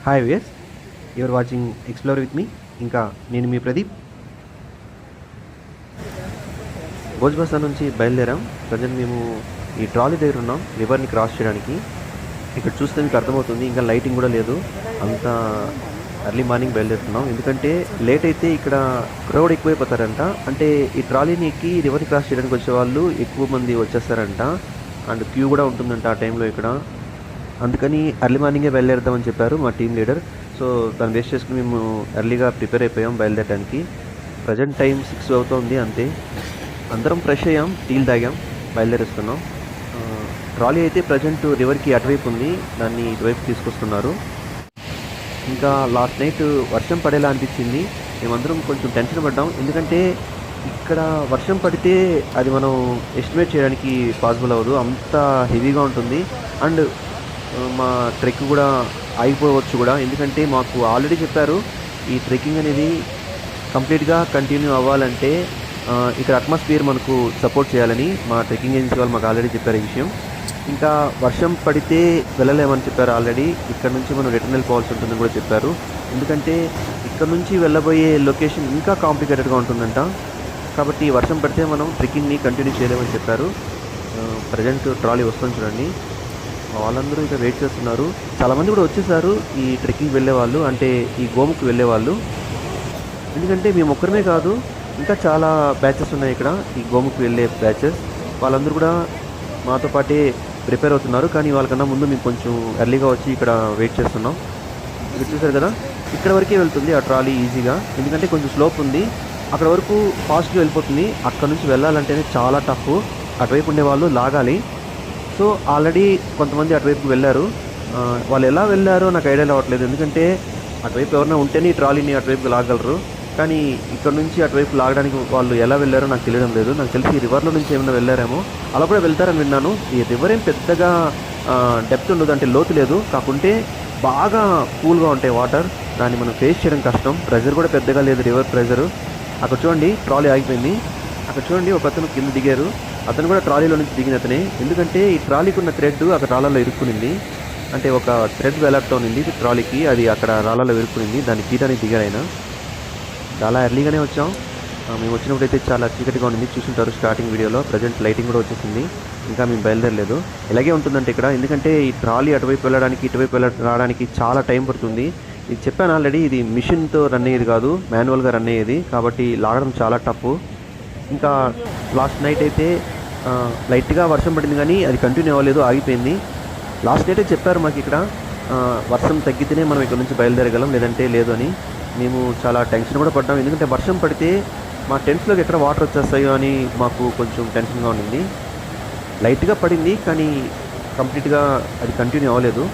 Hi viewers, your watching explore with me. ఇంకా నేను మీ ప్రదీప్. భోజ్బస్తా నుంచి బయలుదేరాం. ప్రజెంట్ మేము ఈ ట్రాలీ దగ్గర ఉన్నాం రివర్ని క్రాస్ చేయడానికి. ఇక్కడ చూస్తే మీకు అర్థమవుతుంది, ఇంకా లైటింగ్ కూడా లేదు. అంత ఎర్లీ మార్నింగ్ బయలుదేరుతున్నాం, ఎందుకంటే లేట్ అయితే ఇక్కడ క్రౌడ్ ఎక్కువైపోతారంట. అంటే ఈ ట్రాలీని ఎక్కి రివర్ని క్రాస్ చేయడానికి వచ్చే వాళ్ళు ఎక్కువ మంది వచ్చేస్తారంట, అండ్ క్యూ కూడా ఉంటుందంట ఆ టైంలో ఇక్కడ. అందుకని ఎర్లీ మార్నింగే బయలుదేరుదామని చెప్పారు మా టీం లీడర్. సో దాన్ని వేస్ట్ చేసుకుని మేము ఎర్లీగా ప్రిపేర్ అయిపోయాం బయలుదేరడానికి. ప్రజెంట్ టైం 6 అవుతుంది అంతే. అందరం ఫ్రెష్ అయ్యాం, టీలు తాగాం, బయలుదేరేస్తున్నాం. ట్రాలీ అయితే ప్రజెంట్ రివర్కి అటువైపు ఉంది, దాన్ని ఇటువైపు తీసుకొస్తున్నారు. ఇంకా లాస్ట్ నైట్ వర్షం పడేలా అనిపించింది. మేమందరం కొంచెం టెన్షన్ పడ్డాం, ఎందుకంటే ఇక్కడ వర్షం పడితే అది మనం ఎస్టిమేట్ చేయడానికి పాసిబుల్ అవ్వదు, అంత హెవీగా ఉంటుంది. అండ్ మా ట్రెక్ కూడా ఆగిపోవచ్చు కూడా, ఎందుకంటే మాకు ఆల్రెడీ చెప్పారు ఈ ట్రెక్కింగ్ అనేది కంప్లీట్గా కంటిన్యూ అవ్వాలంటే ఇక్కడ అట్మాస్ఫియర్ మనకు సపోర్ట్ చేయాలని మా ట్రెక్కింగ్ ఏజెన్సీ వాళ్ళు మాకు ఆల్రెడీ చెప్పారు ఈ విషయం. ఇంకా వర్షం పడితే వెళ్ళలేమని చెప్పారు ఆల్రెడీ. ఇక్కడ నుంచి మనం రిటర్న్ వెళ్ళిపోవాల్సి ఉంటుందని కూడా చెప్పారు, ఎందుకంటే ఇక్కడ నుంచి వెళ్ళబోయే లొకేషన్ ఇంకా కాంప్లికేటెడ్గా ఉంటుందంట. కాబట్టి వర్షం పడితే మనం ట్రెక్కింగ్ని కంటిన్యూ చేయలేమని చెప్పారు. ప్రజెంట్ ట్రాలీ వస్తుంది చూడండి, వాళ్ళందరూ ఇక్కడ వెయిట్ చేస్తున్నారు. చాలామంది కూడా వచ్చేసారు ఈ ట్రెక్కింగ్ వెళ్ళే వాళ్ళు, అంటే ఈ గోముకు వెళ్ళే వాళ్ళు. ఎందుకంటే మేము ఒక్కరమే కాదు, ఇంకా చాలా బ్యాచెస్ ఉన్నాయి ఇక్కడ, ఈ గోముకు వెళ్ళే బ్యాచెస్. వాళ్ళందరూ కూడా మాతో పాటే ప్రిపేర్ అవుతున్నారు, కానీ వాళ్ళకన్నా ముందు మేము కొంచెం ఎర్లీగా వచ్చి ఇక్కడ వెయిట్ చేస్తున్నాం. ఇక్కడ చూసారు కదా, ఇక్కడ వరకే వెళ్తుంది ఆ ట్రాలీ ఈజీగా, ఎందుకంటే కొంచెం స్లోప్ ఉంది. అక్కడ వరకు ఫాస్ట్గా వెళ్ళిపోతుంది. అక్కడ నుంచి వెళ్ళాలంటేనే చాలా టఫ్, అటువైపు ఉండే వాళ్ళు లాగాలి. సో ఆల్రెడీ కొంతమంది అటువైపు వెళ్ళారు. వాళ్ళు ఎలా వెళ్ళారో నాకు ఐడియా రావట్లేదు, ఎందుకంటే అటువైపు ఎవరైనా ఉంటేనే ఈ ట్రాలీని అటువైపు లాగలరు. కానీ ఇక్కడ నుంచి అటువైపు లాగడానికి వాళ్ళు ఎలా వెళ్ళారో నాకు తెలియడం లేదు. నాకు తెలిసి ఈ రివర్లో నుంచి ఏమైనా వెళ్ళారేమో, అలా కూడా వెళ్తారని విన్నాను. ఈ రివర్ ఏం పెద్దగా డెప్త్ ఉండదు, అంటే లోతు లేదు, కాకుంటే బాగా కూల్గా ఉంటాయి వాటర్. దాన్ని మనం ఫేస్ చేయడం కష్టం. ప్రెజర్ కూడా పెద్దగా లేదు, రివర్ ప్రెజరు. అక్కడ చూడండి ట్రాలీ ఆగిపోయింది. అక్కడ చూడండి ఒక అతను కింద దిగారు, అతను కూడా ట్రాలీలో నుంచి దిగిన అతనే. ఎందుకంటే ఈ ట్రాలీకి ఉన్న థ్రెడ్ అక్కడ రాళ్ళలో ఇరుక్కునింది, అంటే ఒక థ్రెడ్ వెలాడుతూ ఉంది ట్రాలీకి, అది అక్కడ రాళ్ళలో ఇరుక్కునింది. దాన్ని తీయడానికి దిగారు ఆయన. చాలా ఎర్లీగానే వచ్చాం. మేము వచ్చినప్పుడు అయితే చాలా చీకటిగా ఉండింది, చూసుంటారు స్టార్టింగ్ వీడియోలో. ప్రజెంట్ లైటింగ్ కూడా వచ్చేసింది, ఇంకా మేము బయలుదేరలేదు. ఇలాగే ఉంటుందంటే ఇక్కడ, ఎందుకంటే ఈ ట్రాలీ అటువైపు వెళ్ళడానికి ఇటువైపు రావడానికి చాలా టైం పడుతుంది. ఇది చెప్పాను ఆల్రెడీ, ఇది మిషన్తో రన్ అయ్యేది కాదు, మాన్యువల్గా రన్ అయ్యేది, కాబట్టి లాగడం చాలా టఫ్. ఇంకా లాస్ట్ నైట్ అయితే లైట్గా వర్షం పడింది, కానీ అది కంటిన్యూ అవ్వలేదు, ఆగిపోయింది. లాస్ట్ నైటే చెప్పారు మాకు ఇక్కడ వర్షం తగ్గితేనే మనం ఇక్కడ నుంచి బయలుదేరగలం, లేదంటే లేదు అని. మేము చాలా టెన్షన్ కూడా పడ్డాం, ఎందుకంటే వర్షం పడితే మా టెంట్స్లోకి ఎక్కడ వాటర్ వచ్చేస్తాయో అని మాకు కొంచెం టెన్షన్గా ఉండింది. లైట్గా పడింది, కానీ కంప్లీట్గా అది కంటిన్యూ అవ్వలేదు.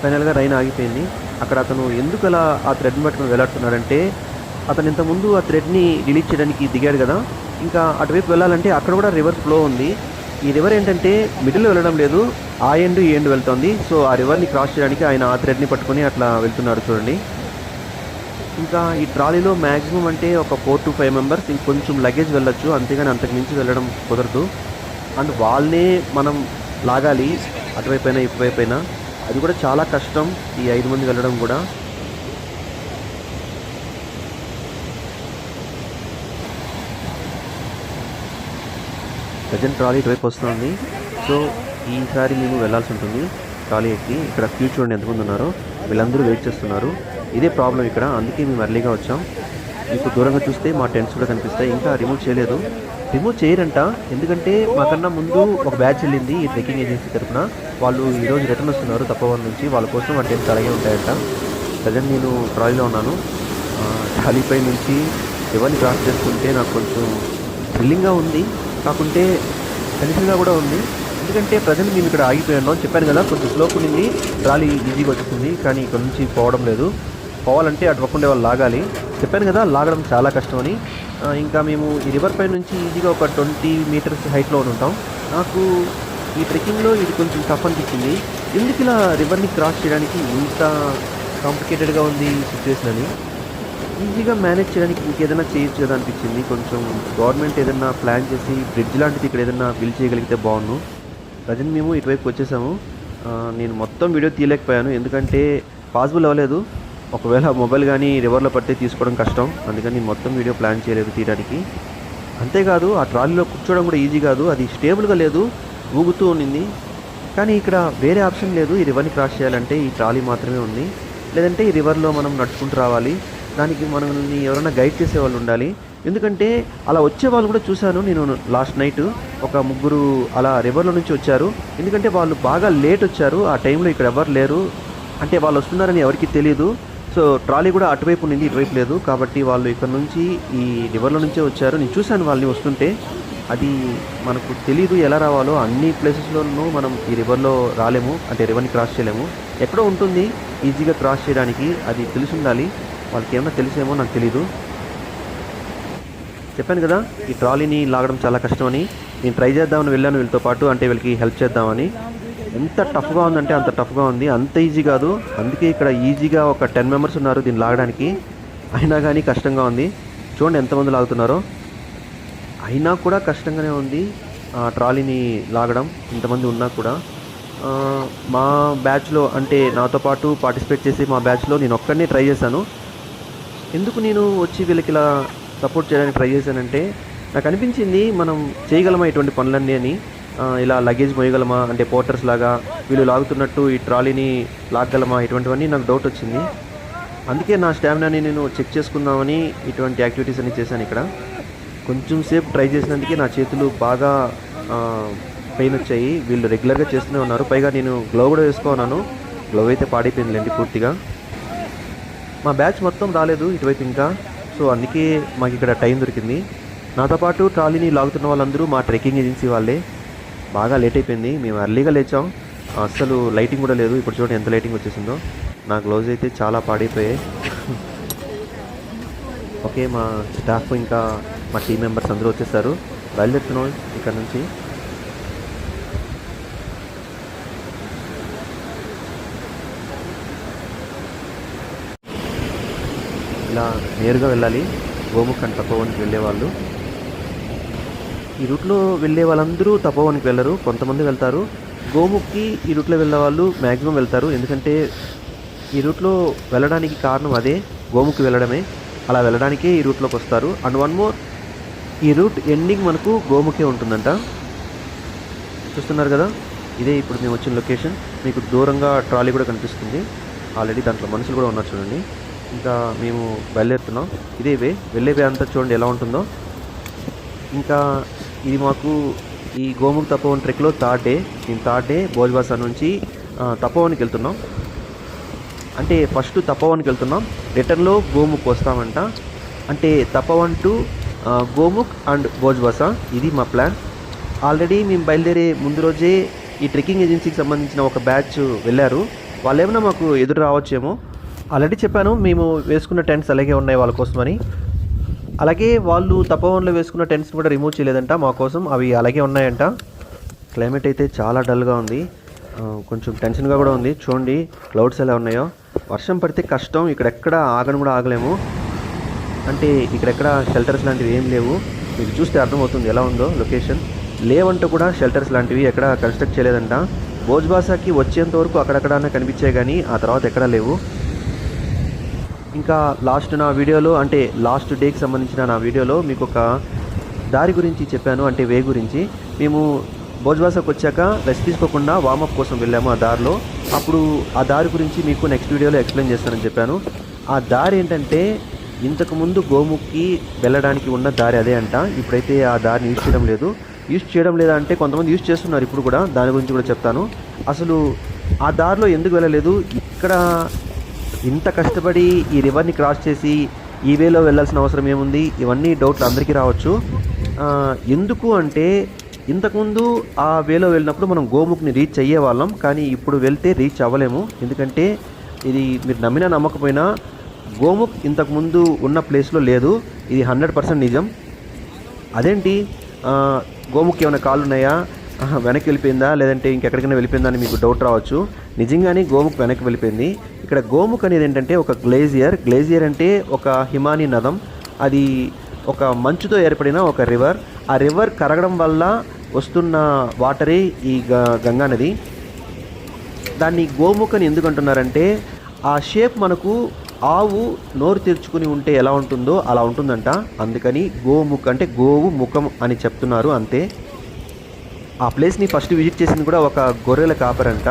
ఫైనల్గా రైన్ ఆగిపోయింది. అక్కడ అతను ఎందుకు అలా ఆ థ్రెడ్ని పట్టుకుని వెళ్ళాడుతున్నాడంటే, అతను ఇంతకుముందు ఆ థ్రెడ్ని రిలీజ్ చేయడానికి దిగాడు కదా, ఇంకా అటువైపు వెళ్ళాలంటే అక్కడ కూడా రివర్ ఫ్లో ఉంది. ఈ రివర్ ఏంటంటే మిడిల్లో వెళ్ళడం లేదు, ఆ ఎండ్ ఈ ఎండ్ వెళ్తుంది. సో ఆ రివర్ని క్రాస్ చేయడానికి ఆయన ఆ థ్రెడ్ని పట్టుకొని అట్లా వెళ్తున్నారు చూడండి. ఇంకా ఈ ట్రాలీలో మ్యాక్సిమం అంటే ఒక 4 to 5 మెంబర్స్, ఇంకొంచెం లగేజ్ వెళ్ళొచ్చు, అంతేగాని అంతకు మించి వెళ్ళడం కుదరదు. అండ్ వాళ్ళనే మనం లాగాలి, అటువైపు అయినా ఇటువైపు అయినా, అది కూడా చాలా కష్టం ఈ 5 మంది వెళ్ళడం కూడా. ప్రజెంట్ ట్రాలీ ఇటువైపు వస్తుంది. సో ఈసారి మేము వెళ్ళాల్సి ఉంటుంది ట్రాలీ ఎక్కి. ఇక్కడ క్యూ చూడండి ఎంతమంది ఉన్నారో, వీళ్ళందరూ వెయిట్ చేస్తున్నారు. ఇదే ప్రాబ్లం ఇక్కడ, అందుకే మేము ఎర్లీగా వచ్చాం. మీకు దూరంగా చూస్తే మా టెంట్స్ కూడా కనిపిస్తాయి, ఇంకా రిమూవ్ చేయలేదు. రిమూవ్ చేయరంట, ఎందుకంటే మాకన్నా ముందు ఒక బ్యాచ్ వెళ్ళింది ఈ ట్రెక్కింగ్ ఏజెన్సీ తరఫున. వాళ్ళు ఈరోజు రిటర్న్ వస్తున్నారు తప్పవరం నుంచి, వాళ్ళ కోసం ఆ టెంట్స్ అలాగే ఉంటాయంట. ప్రజెంట్ నేను ట్రాలీలో ఉన్నాను. ట్రాలీపై నుంచి ఎవరిని క్రాస్ చేసుకుంటే నాకు కొంచెం థ్రిల్లింగ్గా ఉంది, కాకుంటే టెన్షన్గా కూడా ఉంది. ఎందుకంటే ప్రజెంట్ మేము ఇక్కడ ఆగిపోయాను చెప్పాను కదా, కొంచెం స్లోప్ ఉండింది, ట్రాలీ ఈజీగా వచ్చేసింది. కానీ ఇక్కడ నుంచి పోవడం లేదు, పోవాలంటే అటు పక్కుండే వాళ్ళు లాగాలి. చెప్పాను కదా, లాగడం చాలా కష్టం అని. ఇంకా మేము ఈ రివర్ పై నుంచి ఈజీగా ఒక 20 మీటర్స్ హైట్లో ఉంటాం. నాకు ఈ ట్రెక్కింగ్లో ఇది కొంచెం టఫ్ అనిపించింది, ఎందుకు ఇలా రివర్ని క్రాస్ చేయడానికి ఇంత కాంప్లికేటెడ్గా ఉంది సిచ్యువేషన్ అని. ఈజీగా మేనేజ్ చేయడానికి ఇంకేదైనా చేయొచ్చు కదా అనిపించింది. కొంచెం గవర్నమెంట్ ఏదైనా ప్లాన్ చేసి బ్రిడ్జ్ లాంటిది ఇక్కడ ఏదైనా బిల్డ్ చేయగలిగితే బాగుండు. ప్రజెంట్ మేము ఇటువైపు వచ్చేసాము. నేను మొత్తం వీడియో తీయలేకపోయాను, ఎందుకంటే పాసిబుల్ అవ్వలేదు. ఒకవేళ మొబైల్ కానీ రివర్లో పడితే తీసుకోవడం కష్టం, అందుకని నేను మొత్తం వీడియో ప్లాన్ చేయలేదు తీయడానికి. అంతేకాదు ఆ ట్రాలీలో కూర్చోవడం కూడా ఈజీ కాదు, అది స్టేబుల్గా లేదు, ఊగుతూ ఉండింది. కానీ ఇక్కడ వేరే ఆప్షన్ లేదు, ఈ రివర్ని క్రాస్ చేయాలంటే ఈ ట్రాలీ మాత్రమే ఉంది, లేదంటే ఈ రివర్లో మనం నడుచుకుంటూ రావాలి. దానికి మనల్ని ఎవరైనా గైడ్ చేసే వాళ్ళు ఉండాలి. ఎందుకంటే అలా వచ్చే వాళ్ళు కూడా చూశాను నేను లాస్ట్ నైట్, ఒక ముగ్గురు అలా రివర్లో నుంచి వచ్చారు. ఎందుకంటే వాళ్ళు బాగా లేట్ వచ్చారు, ఆ టైంలో ఇక్కడ ఎవరు లేరు, అంటే వాళ్ళు వస్తున్నారని ఎవరికి తెలియదు. సో ట్రాలీ కూడా అటువైపు ఉండింది, ఇటువైపు లేదు, కాబట్టి వాళ్ళు ఇక్కడ నుంచి ఈ రివర్లో నుంచే వచ్చారు. నేను చూశాను వాళ్ళని వస్తుంటే. అది మనకు తెలియదు ఎలా రావాలో, అన్ని ప్లేసెస్లోనూ మనం ఈ రివర్లో రాలేము, అంటే రివర్ని క్రాస్ చేయలేము. ఎక్కడో ఉంటుంది ఈజీగా క్రాస్ చేయడానికి, అది తెలిసి ఉండాలి. వాళ్ళకి ఏమన్నా తెలిసేమో నాకు తెలీదు. చెప్పాను కదా ఈ ట్రాలీని లాగడం చాలా కష్టమని. నేను ట్రై చేద్దామని వెళ్ళాను వీళ్ళతో పాటు, అంటే వీళ్ళకి హెల్ప్ చేద్దామని. ఎంత టఫ్గా ఉందంటే అంత టఫ్గా ఉంది, అంత ఈజీ కాదు. అందుకే ఇక్కడ ఈజీగా ఒక 10 మెంబర్స్ ఉన్నారు దీన్ని లాగడానికి, అయినా కానీ కష్టంగా ఉంది. చూడండి ఎంతమంది లాగుతున్నారో, అయినా కూడా కష్టంగానే ఉంది ట్రాలీని లాగడం, ఇంతమంది ఉన్నా కూడా. మా బ్యాచ్లో, అంటే నాతో పాటు పార్టిసిపేట్ చేసి మా బ్యాచ్లో నేను ఒక్కడినే ట్రై చేశాను. ఎందుకు నేను వచ్చి వీళ్ళకి ఇలా సపోర్ట్ చేయడానికి ట్రై చేశానంటే, నాకు అనిపించింది మనం చేయగలమా ఇటువంటి పనులన్నీ అని. ఇలా లగేజ్ మోయగలమా, అంటే పోర్టర్స్ లాగా వీళ్ళు లాగుతున్నట్టు ఈ ట్రాలీని లాగగలమా, ఇటువంటివన్నీ నాకు డౌట్ వచ్చింది. అందుకే నా స్టామినాని నేను చెక్ చేసుకుందామని ఇటువంటి యాక్టివిటీస్ అన్ని చేశాను ఇక్కడ. కొంచెం సేపు ట్రై చేసినందుకే నా చేతులు బాగా పెయిన్ వచ్చాయి. వీళ్ళు రెగ్యులర్గా చేస్తూనే ఉన్నారు, పైగా నేను గ్లౌ కూడా వేసుకున్నాను. గ్లౌ అయితే పాడైపోయిందిలేండి పూర్తిగా. మా బ్యాచ్ మొత్తం రాలేదు ఇటువైపు ఇంకా, సో అందుకే మాకు ఇక్కడ టైం దొరికింది. నాతో పాటు ట్రాలీని లాగుతున్న వాళ్ళందరూ మా ట్రెక్కింగ్ ఏజెన్సీ వాళ్ళే. బాగా లేట్ అయిపోయింది, మేము ఎర్లీగా లేచాం, అస్సలు లైటింగ్ కూడా లేదు. ఇప్పుడు చూడండి ఎంత లైటింగ్ వచ్చేసిందో. నా గ్లౌజ్ అయితే చాలా పాడైపోయాయి. ఓకే, మా స్టాఫ్ ఇంకా మా టీం మెంబర్స్ అందరూ వచ్చేసారు. బయలుదేరుతున్నాం ఇక్కడ నుంచి. ఇలా నేరుగా వెళ్ళాలి గోముఖ్ అండ్ తపోవన్కి వెళ్ళేవాళ్ళు. ఈ రూట్లో వెళ్ళే వాళ్ళందరూ తపోవన్కి వెళ్ళరు, కొంతమంది వెళ్తారు. గోముఖ్కి ఈ రూట్లో వెళ్ళే వాళ్ళు మ్యాక్సిమం వెళ్తారు, ఎందుకంటే ఈ రూట్లో వెళ్ళడానికి కారణం అదే, గోముఖ్ వెళ్ళడమే. అలా వెళ్ళడానికే ఈ రూట్లోకి వస్తారు. అండ్ వన్ మోర్, ఈ రూట్ ఎండింగ్ మనకు గోముఖే ఉంటుందంట. చూస్తున్నారు కదా, ఇదే ఇప్పుడు మేము వచ్చిన లొకేషన్. మీకు దూరంగా ట్రాలీ కూడా కనిపిస్తుంది, ఆల్రెడీ దాంట్లో మనుషులు కూడా ఉన్నారు చూడండి. ఇంకా మేము బయలుదేరుతున్నాం. ఇదే వే, వెళ్ళే వే అంతా చూడండి ఎలా ఉంటుందో. ఇంకా ఇది మాకు ఈ గోముఖ్ తపోవన్ ట్రెక్లో థర్డ్ డే. మేము థర్డ్ డే భోజ్వాసా నుంచి తపోవన్కి వెళ్తున్నాం. అంటే ఫస్ట్ తపోవన్కి వెళ్తున్నాం, రిటర్న్లో గోముఖ్ వస్తామంట. అంటే తపోవన్ టు గోముఖ్ అండ్ భోజ్వాసా, ఇది మా ప్లాన్. ఆల్రెడీ మేము బయలుదేరే ముందు రోజే ఈ ట్రెక్కింగ్ ఏజెన్సీకి సంబంధించిన ఒక బ్యాచ్ వెళ్ళారు. వాళ్ళు ఏమైనా మాకు ఎదురు రావచ్చేమో. ఆల్రెడీ చెప్పాను మేము వేసుకున్న టెంట్స్ అలాగే ఉన్నాయి వాళ్ళ కోసమని. అలాగే వాళ్ళు తపోవన్లో వేసుకున్న టెంట్స్ కూడా రిమూవ్ చేయలేదంట మా కోసం, అవి అలాగే ఉన్నాయంట. క్లైమేట్ అయితే చాలా డల్గా ఉంది, కొంచెం టెన్షన్గా కూడా ఉంది. చూడండి క్లౌడ్స్ ఎలా ఉన్నాయో. వర్షం పడితే కష్టం, ఇక్కడెక్కడ ఆగను కూడా ఆగలేము. అంటే ఇక్కడెక్కడ షెల్టర్స్ లాంటివి ఏం లేవు. మీకు చూస్తే అర్థమవుతుంది ఎలా ఉందో లొకేషన్. లేవంటూ కూడా షెల్టర్స్ లాంటివి ఎక్కడ కన్స్ట్రక్ట్ చేయలేదంట. భోజ్వాసాకి వచ్చేంత వరకు అక్కడక్కడనే కనిపించాయి, కానీ ఆ తర్వాత ఎక్కడా లేవు. ఇంకా నా వీడియోలో, అంటే లాస్ట్ డేకి సంబంధించిన నా వీడియోలో మీకు ఒక దారి గురించి చెప్పాను, అంటే వే గురించి. మేము భోజ్వాసాకి వచ్చాక రెస్ట్ తీసుకోకుండా వార్మప్ కోసం వెళ్ళాము ఆ దారిలో. అప్పుడు ఆ దారి గురించి మీకు నెక్స్ట్ వీడియోలో ఎక్స్ప్లెయిన్ చేస్తానని చెప్పాను. ఆ దారి ఏంటంటే ఇంతకుముందు గోముఖ్కి వెళ్ళడానికి ఉన్న దారి అదే అంట. ఇప్పుడైతే ఆ దారిని యూజ్ చేయడం లేదా అంటే కొంతమంది యూజ్ చేస్తున్నారు ఇప్పుడు కూడా, దాని గురించి కూడా చెప్తాను. అసలు ఆ దారిలో ఎందుకు వెళ్ళలేదు, ఇక్కడ ఇంత కష్టపడి ఈ రివర్ని క్రాస్ చేసి ఈ వేలో వెళ్ళాల్సిన అవసరం ఏముంది, ఇవన్నీ డౌట్లు అందరికీ రావచ్చు. ఎందుకు అంటే ఇంతకుముందు ఆ వేలో వెళ్ళినప్పుడు మనం గోముఖ్ని రీచ్ అయ్యేవాళ్ళం, కానీ ఇప్పుడు వెళ్తే రీచ్ అవ్వలేము. ఎందుకంటే ఇది మీరు నమ్మినా నమ్మకపోయినా గోముఖ్ ఇంతకుముందు ఉన్న ప్లేస్లో లేదు, ఇది 100% నిజం. అదేంటి గోముఖ్ ఏమైనా కాళ్ళు ఉన్నాయా, వెనక్కి వెళ్ళిపోయిందా, లేదంటే ఇంకెక్కడికైనా వెళ్ళిపోయిందా అని మీకు డౌట్ రావచ్చు. నిజంగానే గోముఖ్ వెనక్కి వెళ్ళిపోయింది. ఇక్కడ గోముఖ్ అనేది ఏంటంటే ఒక గ్లేజియర్ అంటే ఒక హిమానీ నదం. అది ఒక మంచుతో ఏర్పడిన ఒక రివర్. ఆ రివర్ కరగడం వల్ల వస్తున్న వాటరే ఈ గంగా నది. దాన్ని గోముఖ్ అని ఎందుకు అంటున్నారంటే ఆ షేప్ మనకు ఆవు నోరు తెరుచుకుని ఉంటే ఎలా ఉంటుందో అలా ఉంటుందంట. అందుకని గోముఖ్ అంటే గోవు ముఖం అని చెప్తున్నారు అంతే. ఆ ప్లేస్ని ఫస్ట్ విజిట్ చేసింది కూడా ఒక గొర్రెల కాపరంట.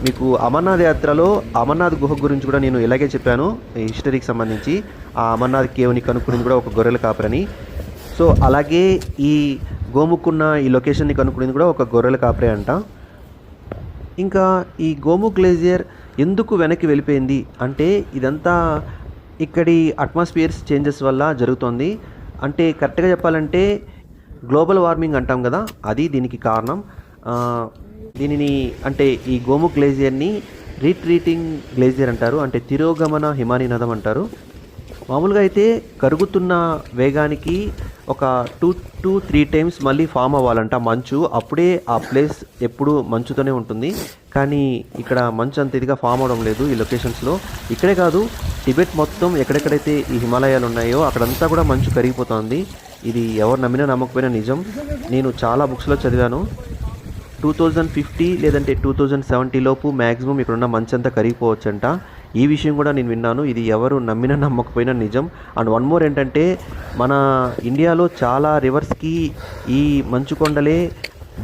మీకు అమర్నాథ్ యాత్రలో అమర్నాథ్ గుహ గురించి కూడా నేను ఇలాగే చెప్పాను, హిస్టరీకి సంబంధించి. ఆ అమర్నాథ్ కేవ్ని కనుక్కునేది కూడా ఒక గొర్రెల కాపరని. సో అలాగే ఈ గోముఖ్ ఉన్న ఈ లొకేషన్ని కనుక్కునేది కూడా ఒక గొర్రెల కాపరే అంట. ఇంకా ఈ గోముఖ్ గ్లేజియర్ ఎందుకు వెనక్కి వెళ్ళిపోయింది అంటే ఇదంతా ఇక్కడి అట్మాస్ఫియర్స్ చేంజెస్ వల్ల జరుగుతుంది. అంటే కరెక్ట్గా చెప్పాలంటే గ్లోబల్ వార్మింగ్ అంటాం కదా, అది దీనికి కారణం. దీనిని అంటే ఈ గోముఖ్ గ్లేజియర్ని రీట్రీటింగ్ గ్లేజియర్ అంటారు, అంటే తిరోగమన హిమానీ నదం అంటారు. మామూలుగా అయితే కరుగుతున్న వేగానికి ఒక 2 to 3 టైమ్స్ మళ్ళీ ఫామ్ అవ్వాలంట మంచు, అప్పుడే ఆ ప్లేస్ ఎప్పుడు మంచుతోనే ఉంటుంది. కానీ ఇక్కడ మంచు అంత ఇదిగా ఫామ్ అవడం లేదు ఈ లొకేషన్స్లో. ఇక్కడే కాదు, టిబెట్ మొత్తం ఎక్కడెక్కడైతే ఈ హిమాలయాలు ఉన్నాయో అక్కడంతా కూడా మంచు కరిగిపోతుంది. ఇది ఎవరు నమ్మినా నమ్మకపోయినా నిజం. నేను చాలా బుక్స్లో చదివాను. 2050 లేదంటే 2070 లోపు మ్యాక్సిమం ఇక్కడున్న మంచు అంతా కరిగిపోవచ్చంట. ఈ విషయం కూడా నేను విన్నాను. ఇది ఎవరు నమ్మినా నమ్మకపోయినా నిజం. అండ్ వన్ మోర్ ఏంటంటే మన ఇండియాలో చాలా రివర్స్కి ఈ మంచుకొండలే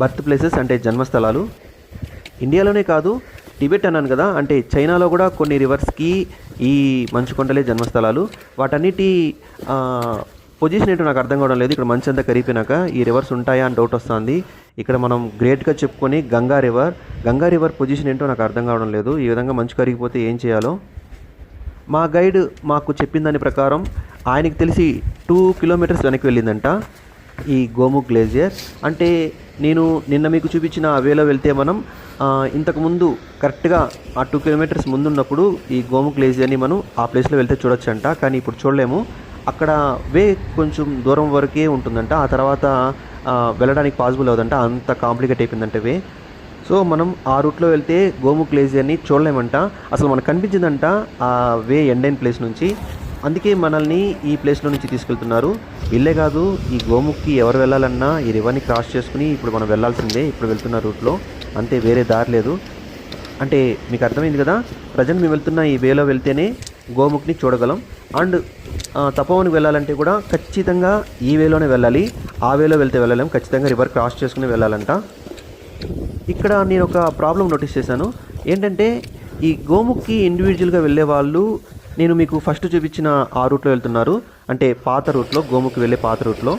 బర్త్ ప్లేసెస్, అంటే జన్మస్థలాలు. ఇండియాలోనే కాదు, టిబెట్ అన్నాను కదా, అంటే చైనాలో కూడా కొన్ని రివర్స్కి ఈ మంచుకొండలే జన్మస్థలాలు. వాటన్నిటి పొజిషన్ ఏంటో నాకు అర్థం కావడం లేదు. ఇక్కడ మంచు అంతా కరిగిపోయినాక ఈ రివర్స్ ఉంటాయా అని డౌట్ వస్తుంది. ఇక్కడ మనం గ్రేట్గా చెప్పుకొని గంగా రివర్ పొజిషన్ ఏంటో నాకు అర్థం కావడం లేదు. ఈ విధంగా మంచు కరిగిపోతే ఏం చేయాలో. మా గైడ్ మాకు చెప్పిన దాని ప్రకారం ఆయనకి తెలిసి 2 కిలోమీటర్స్ వెనక్కి వెళ్ళిందంట ఈ గోముఖ్ గ్లేజియర్. అంటే నేను నిన్న మీకు చూపించిన వేలో వెళ్తే మనం ఇంతకుముందు కరెక్ట్గా ఆ 2 కిలోమీటర్స్ ముందున్నప్పుడు ఈ గోముఖ్ గ్లేజియర్ని మనం ఆ ప్లేస్లో వెళ్తే చూడొచ్చంట. కానీ ఇప్పుడు చూడలేము, అక్కడ వే కొంచెం దూరం వరకే ఉంటుందంట. ఆ తర్వాత వెళ్ళడానికి పాసిబుల్ అవుతుందంట, అంత కాంప్లికేట్ అయిపోయిందంటే వే. సో మనం ఆ రూట్లో వెళ్తే గోముఖ్ గ్లేజియర్ని చూడలేమంట. అసలు మనకు కనిపించిందంట ఆ వే ఎండ్ అయిన ప్లేస్ నుంచి. అందుకే మనల్ని ఈ ప్లేస్లో నుంచి తీసుకెళ్తున్నారు. వీళ్ళే కాదు, ఈ గోముఖ్కి ఎవరు వెళ్ళాలన్నా ఈ రివర్ని క్రాస్ చేసుకుని ఇప్పుడు మనం వెళ్ళాల్సిందే ఇప్పుడు వెళ్తున్న రూట్లో, అంతే, వేరే దారి లేదు. అంటే మీకు అర్థమైంది కదా, ప్రజెంట్ మేము వెళ్తున్న ఈ వేలో వెళ్తేనే గోముఖ్ని చూడగలం. అండ్ తపోవనికి వెళ్ళాలంటే కూడా ఖచ్చితంగా ఈ వేలోనే వెళ్ళాలి, ఆ వేలో వెళ్తే వెళ్ళలేం, ఖచ్చితంగా రివర్ క్రాస్ చేసుకుని వెళ్ళాలంట. ఇక్కడ నేను ఒక ప్రాబ్లం నోటీస్ చేశాను. ఏంటంటే ఈ గోముఖ్కి ఇండివిజువల్గా వెళ్ళే వాళ్ళు, నేను మీకు ఫస్ట్ చూపించిన ఆ రూట్లో వెళ్తున్నారు, అంటే పాత రూట్లో, గోముఖ్కి వెళ్ళే పాత రూట్లో.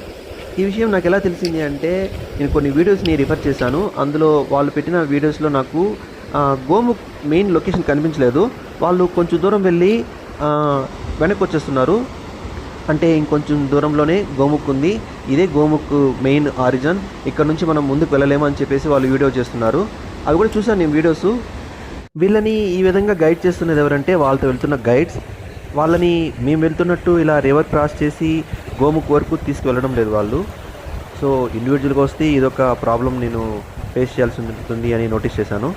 ఈ విషయం నాకు ఎలా తెలిసింది అంటే నేను కొన్ని వీడియోస్ని రిఫర్ చేశాను. అందులో వాళ్ళు పెట్టిన వీడియోస్లో నాకు గోముఖ్ మెయిన్ లొకేషన్ కనిపించలేదు. వాళ్ళు కొంచెం దూరం వెళ్ళి వెనక్కి వచ్చేస్తున్నారు. అంటే ఇంకొంచెం దూరంలోనే గోముఖ్ ఉంది, ఇదే గోముఖ్ మెయిన్ ఆరిజిన్, ఇక్కడ నుంచి మనం ముందుకు వెళ్ళలేము అని చెప్పేసి వాళ్ళు వీడియో చేస్తున్నారు. అవి కూడా చూసాను నేను వీడియోస్. వీళ్ళని ఈ విధంగా గైడ్ చేస్తున్నది ఎవరంటే వాళ్ళతో వెళ్తున్న గైడ్స్. వాళ్ళని మేము వెళ్తున్నట్టు ఇలా రివర్ క్రాస్ చేసి గోముఖ్ వరకు తీసుకువెళ్ళడం లేదు వాళ్ళు. సో ఇండివిజువల్గా వస్తే ఇదొక ప్రాబ్లం నేను ఫేస్ చేయాల్సి ఉంటుంది అని నోటీస్ చేశాను.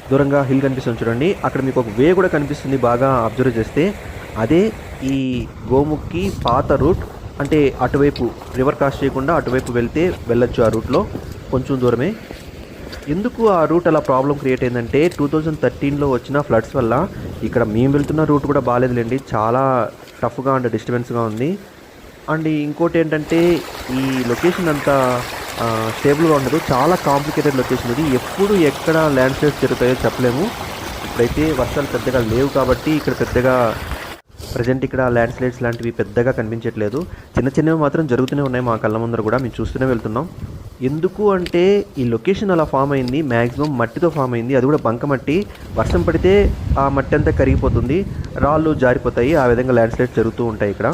దూరంగా హిల్ కనిపిస్తుంది చూడండి, అక్కడ మీకు ఒక వే కూడా కనిపిస్తుంది బాగా అబ్జర్వ్ చేస్తే. అదే ఈ గోముఖ్కి పాత రూట్. అంటే అటువైపు రివర్ క్రాస్ చేయకుండా అటువైపు వెళ్తే వెళ్ళొచ్చు ఆ రూట్లో, కొంచెం దూరమే. ఎందుకు ఆ రూట్ అలా ప్రాబ్లం క్రియేట్ అయిందంటే 2013లో వచ్చిన ఫ్లడ్స్ వల్ల. ఇక్కడ మేము వెళ్తున్న రూట్ కూడా బాగాలేదులేండి, చాలా టఫ్గా అండ్ డిస్టర్బెన్స్గా ఉంది. అండ్ ఇంకోటి ఏంటంటే ఈ లొకేషన్ అంతా స్టేబుల్గా ఉండదు, చాలా కాంప్లికేటెడ్ లొకేషన్ ఇది. ఎప్పుడు ఎక్కడ ల్యాండ్ స్లైడ్స్ జరుగుతాయో చెప్పలేము. ఇప్పుడైతే వర్షాలు పెద్దగా లేవు కాబట్టి ఇక్కడ పెద్దగా ప్రజెంట్ ఇక్కడ ల్యాండ్ స్లైడ్స్ లాంటివి పెద్దగా కనిపించట్లేదు. చిన్న చిన్నవి మాత్రం జరుగుతూనే ఉన్నాయి మా కళ్ళ ముందర కూడా, మేము చూస్తూనే వెళ్తున్నాం. ఎందుకు అంటే ఈ లొకేషన్ అలా ఫామ్ అయింది, మ్యాక్సిమం మట్టితో ఫామ్ అయింది, అది కూడా బంకమట్టి. వర్షం పడితే ఆ మట్టి అంతా కరిగిపోతుంది, రాళ్ళు జారిపోతాయి, ఆ విధంగా ల్యాండ్ స్లైడ్స్ జరుగుతూ ఉంటాయి ఇక్కడ.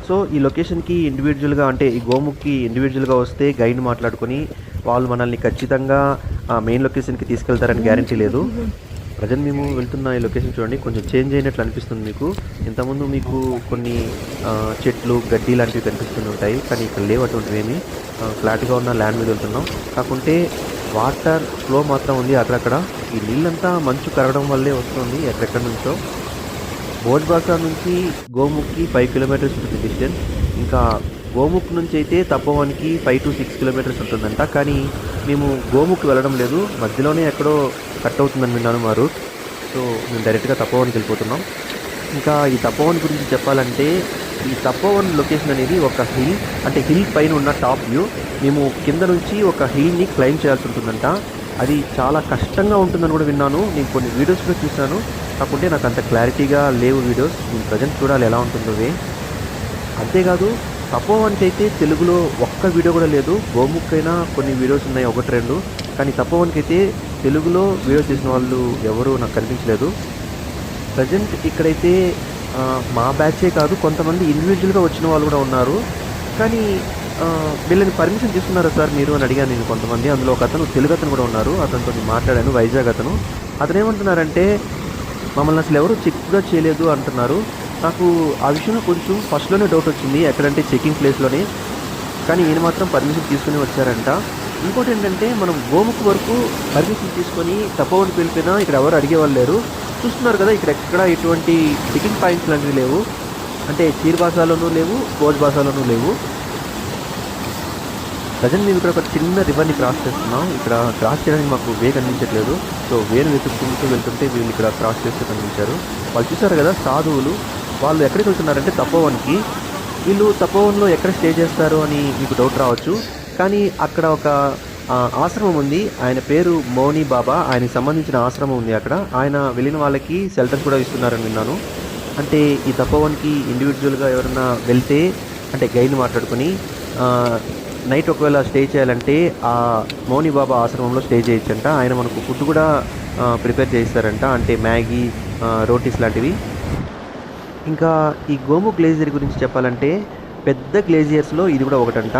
సో ఈ లొకేషన్కి ఇండివిజువల్గా, అంటే ఈ గోముఖ్కి ఇండివిజువల్గా వస్తే గైడ్ మాట్లాడుకొని వాళ్ళు మనల్ని ఖచ్చితంగా మెయిన్ లొకేషన్కి తీసుకెళ్తారని గ్యారంటీ లేదు. ప్రజెంట్ మేము వెళ్తున్న ఈ లొకేషన్ చూడండి, కొంచెం చేంజ్ అయినట్లు అనిపిస్తుంది మీకు. ఇంతకుముందు మీకు కొన్ని చెట్లు, గడ్డి లాంటివి కనిపిస్తూనే ఉంటాయి, కానీ ఇక్కడ లేవు అటువంటివి ఏమి. ఫ్లాట్గా ఉన్న ల్యాండ్ మీద వెళ్తున్నాం, కాకుంటే వాటర్ ఫ్లో మాత్రం ఉంది అక్కడక్కడ. ఈ నీళ్ళంతా మంచు కరగడం వల్లే వస్తుంది ఎక్కడెక్కడి నుంచో. భోజ్ బాసార్ నుంచి గోముఖ్కి 5 కిలోమీటర్స్ ఉంటుంది డిస్టెన్స్. ఇంకా గోముఖ్ నుంచి అయితే తపోవన్కి 5 to 6 కిలోమీటర్స్ ఉంటుందంట. కానీ మేము గోముఖ్ వెళ్ళడం లేదు, మధ్యలోనే ఎక్కడో కట్ అవుతుందని విన్నాను మా రూట్. సో మేము డైరెక్ట్గా తపోవన్కి వెళ్ళిపోతున్నాం. ఇంకా ఈ తపోవన్ గురించి చెప్పాలంటే ఈ తపోవన్ లొకేషన్ అనేది ఒక హిల్, అంటే హిల్ పైన ఉన్న టాప్ వ్యూ. మేము కింద నుంచి ఒక హిల్ని క్లైమ్ చేయాల్సి ఉంటుందంట. అది చాలా కష్టంగా ఉంటుందని కూడా విన్నాను. నేను కొన్ని వీడియోస్ కూడా చూశాను, కాకుంటే నాకు అంత క్లారిటీగా లేవు వీడియోస్. నేను ప్రజెంట్ చూడాలి ఎలా ఉంటుందో. అంతేకాదు తపోవన్కి అయితే తెలుగులో ఒక్క వీడియో కూడా లేదు. గోముక్కైనా కొన్ని వీడియోస్ ఉన్నాయి, 1-2, కానీ తపోవన్కి అయితే తెలుగులో వీడియో చేసిన వాళ్ళు ఎవరు నాకు కనిపించలేదు. ప్రజెంట్ ఇక్కడైతే మా బ్యాచే కాదు, కొంతమంది ఇండివిజువల్గా వచ్చిన వాళ్ళు కూడా ఉన్నారు. కానీ వీళ్ళని పర్మిషన్ తీసుకున్నారా సార్ మీరు అని అడిగాను నేను కొంతమంది. అందులో ఒక అతను తెలుగు అతను కూడా ఉన్నారు, అతనితో మాట్లాడాను, వైజాగ్ అతను. అతను ఏమంటున్నారంటే మమ్మల్ని అసలు ఎవరు చెక్ కూడా చేయలేదు అంటున్నారు. నాకు ఆ విషయంలో కొంచెం ఫస్ట్లోనే డౌట్ వచ్చింది, ఎక్కడంటే చెకింగ్ ప్లేస్లోనే. కానీ ఈయన మాత్రం పర్మిషన్ తీసుకుని వచ్చారంట. ఇంకోటి ఏంటంటే మనం గోముఖ్ వరకు పర్మిషన్ తీసుకొని తపోవన్కి వెళ్ళిపోయినా ఇక్కడ ఎవరు అడిగేవాళ్ళు లేరు. చూస్తున్నారు కదా, ఇక్కడ ఎక్కడ ఎటువంటి చెకింగ్ పాయింట్స్ లాంటివి లేవు. అంటే చీర్ భాషలోనూ లేవు, భోజ్ భాషలోనూ లేవు. ప్రజెంట్ మేము ఇక్కడ ఒక చిన్న రివర్ని క్రాస్ చేస్తున్నాం. ఇక్కడ క్రాస్ చేయడానికి మాకు వే కనిపించట్లేదు. సో వేను వెతుక్కుంటూ వెళ్తుంటే వీళ్ళు ఇక్కడ క్రాస్ చేస్తూ కనిపించారు. వాళ్ళు చూసారు కదా సాధువులు, వాళ్ళు ఎక్కడికి వెళ్తున్నారంటే తపోవన్కి. వీళ్ళు తపోవన్లో ఎక్కడ స్టే చేస్తారు అని మీకు డౌట్ రావచ్చు, కానీ అక్కడ ఒక ఆశ్రమం ఉంది. ఆయన పేరు మౌని బాబా, ఆయనకి సంబంధించిన ఆశ్రమం ఉంది అక్కడ. ఆయన వెళ్ళిన వాళ్ళకి షెల్టర్స్ కూడా ఇస్తున్నారని విన్నాను. అంటే ఈ తపోవన్కి ఇండివిజువల్గా ఎవరైనా వెళ్తే, అంటే గైడ్ని మాట్లాడుకొని నైట్ ఒకవేళ స్టే చేయాలంటే ఆ మౌని బాబా ఆశ్రమంలో స్టే చేయొచ్చంట. ఆయన మనకు ఫుడ్ కూడా ప్రిపేర్ చేయిస్తారంట, అంటే మ్యాగీ, రోటీస్ లాంటివి. ఇంకా ఈ గోముఖ్ గ్లేజియర్ గురించి చెప్పాలంటే పెద్ద గ్లేజియర్స్లో ఇది కూడా ఒకటంట.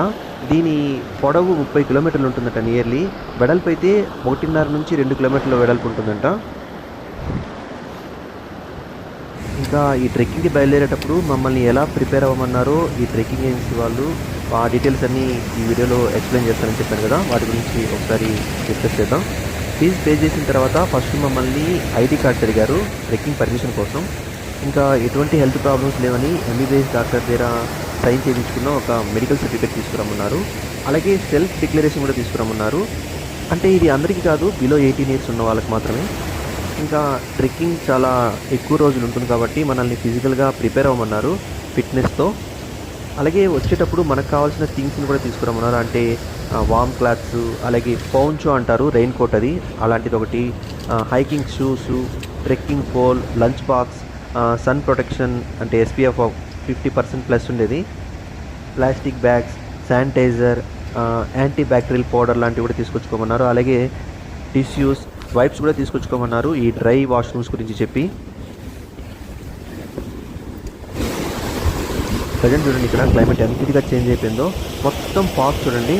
దీని పొడవు 30 కిలోమీటర్లు ఉంటుందట నియర్లీ. వెడల్పు అయితే 1.5 నుంచి 2 కిలోమీటర్ల వెడల్పు ఉంటుందంట. ఇంకా ఈ ట్రెక్కింగ్కి బయలుదేరేటప్పుడు మమ్మల్ని ఎలా ప్రిపేర్ అవ్వమన్నారో ఈ ట్రెక్కింగ్ ఏజెన్సీ వాళ్ళు ఆ డీటెయిల్స్ అన్నీ ఈ వీడియోలో ఎక్స్ప్లెయిన్ చేస్తానని చెప్పాను కదా, వాటి గురించి ఒకసారి డిస్కస్ చేద్దాం. ఫీజు పే చేసిన తర్వాత ఫస్ట్ మమ్మల్ని ఐడి కార్డ్స్ అడిగారు ట్రెక్కింగ్ పర్మిషన్ కోసం. ఇంకా ఎటువంటి హెల్త్ ప్రాబ్లమ్స్ లేవని ఎంబీబీఎస్ డాక్టర్ దగ్గర సైన్ చేయించుకున్న ఒక మెడికల్ సర్టిఫికేట్ తీసుకురమ్మన్నారు. అలాగే సెల్ఫ్ డిక్లరేషన్ కూడా తీసుకురమ్మన్నారు. అంటే ఇది అందరికీ కాదు, బిలో 18 ఇయర్స్ ఉన్న వాళ్ళకి మాత్రమే. ఇంకా ట్రెక్కింగ్ చాలా ఎక్కువ రోజులు ఉంటుంది కాబట్టి మనల్ని ఫిజికల్గా ప్రిపేర్ అవ్వమన్నారు ఫిట్నెస్తో. అలాగే వచ్చేటప్పుడు మనకు కావాల్సిన థింగ్స్ని కూడా తీసుకురమ్మన్నారు. అంటే వామ్ క్లాత్స్, అలాగే పౌంచో అంటారు, రెయిన్ కోట్ అది, అలాంటిది ఒకటి, hiking shoes, trekking pole, lunch box, sun protection అంటే SPF 50% ఉండేది, plastic bags, sanitiser, anti bacterial powder లాంటివి కూడా తీసుకొచ్చుకోమన్నారు. అలాగే టిష్యూస్, వైప్స్ కూడా తీసుకొచ్చుకోమన్నారు ఈ డ్రై వాష్రూమ్స్ గురించి చెప్పి. ప్రజెంట్ చూడండి ఇక్కడ క్లైమేట్ ఎంత ఇదిగా చేంజ్ అయిపోయిందో, మొత్తం ఫాగ్ చూడండి.